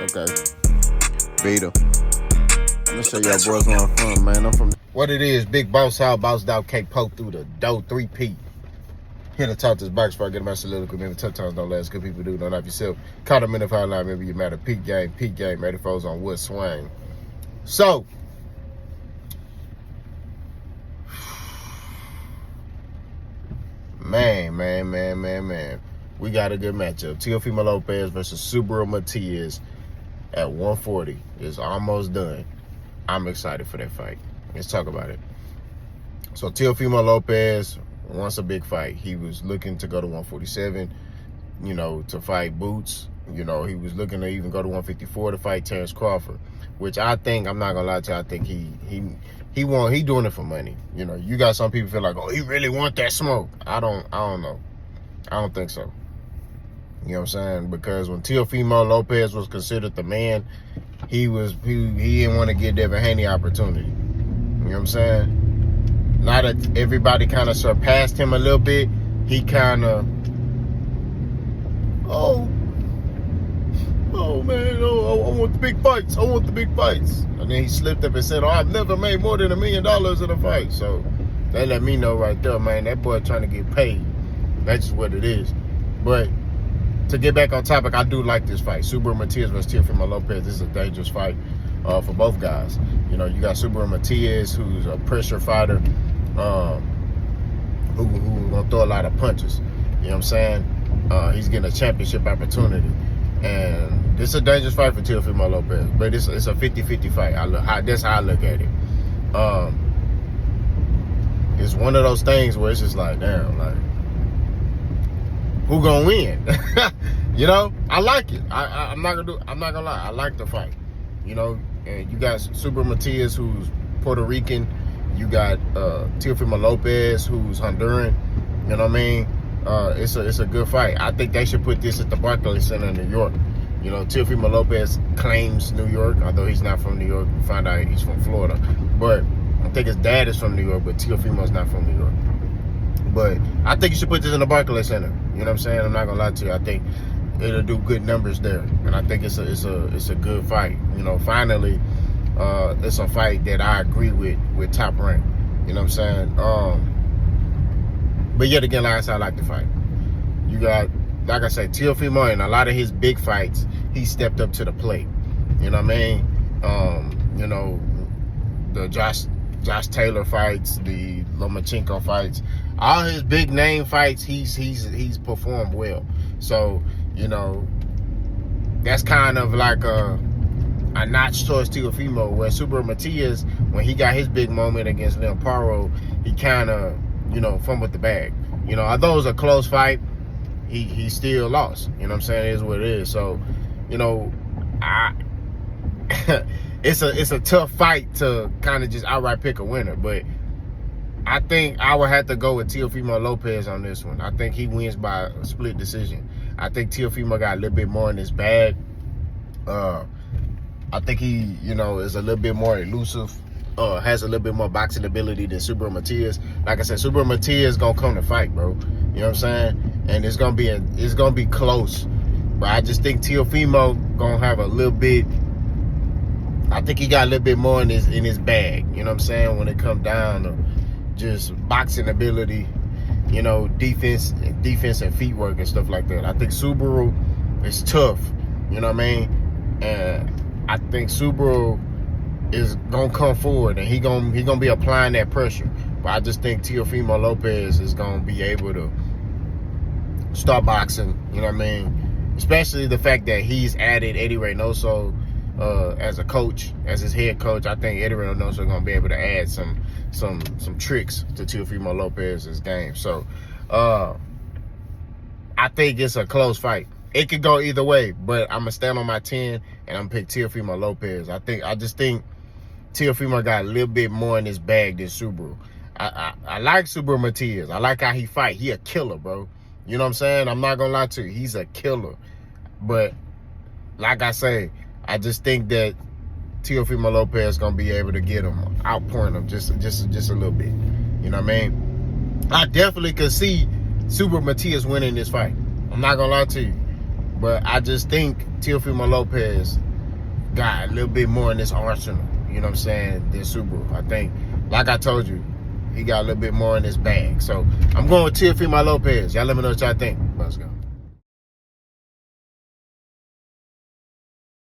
Okay. Beta. I'm gonna show y'all boys where I'm from, man. I'm from what it is, Big Boss Out, Boss Dog K Poke through the dough 3P. Here to talk this box before I get my soliloquy. Remember, tough times don't last. Good people do. Don't have yourself. Caught them in the foul line. Remember, you matter. Peak game. 84's on wood swing. So, man. We got a good matchup. Teofimo Lopez versus Subriel Matias at 140. It's almost done. I'm excited for that fight. Let's talk about it. So, Teofimo Lopez wants a big fight. He was looking to go to 147, to fight Boots. He was looking to even go to 154 to fight Terrence Crawford, which I think, I'm not gonna lie to you, I think he doing it for money. You got some people feel like, oh, he really want that smoke. I don't know. I don't think so. You know what I'm saying? Because when Teofimo Lopez was considered the man, he didn't want to give Devin Haney opportunity. You know what I'm saying? Now that everybody kind of surpassed him a little bit, he kind of, oh man, I want the big fights. And then he slipped up and said, I've never made more than $1 million in a fight. So that let me know right there, man, that boy trying to get paid. That's just what it is. But to get back on topic, I do like this fight. Subriel Matias versus Teofimo Lopez. This is a dangerous fight for both guys. You got Subriel Matias, who's a pressure fighter, who gonna throw a lot of punches. You know what I'm saying? He's getting a championship opportunity. And this is a dangerous fight for Teofimo Lopez. But it's a 50-50 fight. That's how I look at it. It's one of those things where it's just like, damn, like, who gonna win? I like it. I'm not gonna lie. I like the fight. And you got Subriel Matias, who's Puerto Rican. You got Teofimo Lopez, who's Honduran. You know what I mean? It's a good fight. I think they should put this at the Barclays Center in New York. Teofimo Lopez claims New York, although he's not from New York. We found out he's from Florida. But I think his dad is from New York, but Teofimo's not from New York. But I think you should put this in the Barclays Center. You know what I'm saying? I'm not gonna lie to you. I think it'll do good numbers there, and I think it's a good fight. Finally, it's a fight that I agree with Top Rank. You know what I'm saying? But yet again, like I said, I like the fight. You got, like I said, Teofimo, in a lot of his big fights, he stepped up to the plate. You know what I mean? The Josh Taylor fights, the Lomachenko fights, all his big name fights, he's performed well. So, that's kind of like a notch towards Teofimo, where Subriel Matias, when he got his big moment against Leon Paro, he kind of, fumbled the bag. Although it was a close fight, he still lost. You know what I'm saying? It is what it is. So, it's a tough fight to kind of just outright pick a winner, but I think I would have to go with Teofimo Lopez on this one. I think he wins by a split decision. I think Teofimo got a little bit more in his bag. I think he, is a little bit more elusive, has a little bit more boxing ability than Subriel Matias. Like I said, Subriel Matias gonna come to fight, bro. You know what I'm saying? And it's gonna be close. But I just think Teofimo gonna have a little bit. I think he got a little bit more in his bag. You know what I'm saying? When it comes down to just boxing ability, defense and feet work and stuff like that. I think Subriel is tough. You know what I mean? And I think Subriel is gonna come forward and he gonna be applying that pressure. But I just think Teofimo Lopez is gonna be able to start boxing. You know what I mean? Especially the fact that he's added Eddie Reynoso as a coach, as his head coach. I think Eddie Reynoso is gonna be able to add some tricks to Teofimo Lopez's game. So I think it's a close fight. It could go either way, but I'm gonna stand on my 10 and I'm gonna pick Teofimo Lopez. I just think Teofimo got a little bit more in his bag than Subriel. I like Subriel Matias. I like how he fight. He a killer, bro. You know what I'm saying? I'm not gonna lie to you. He's a killer. But like I say, I just think that Teofimo Lopez is gonna be able to get him, outpoint him just a little bit. You know what I mean? I definitely could see Subriel Matias winning this fight. I'm not gonna lie to you. But I just think Teofimo Lopez got a little bit more in this arsenal, you know what I'm saying, than Subriel. I think, like I told you, he got a little bit more in his bag. So I'm going with Teofimo Lopez. Y'all let me know what y'all think. Let's go.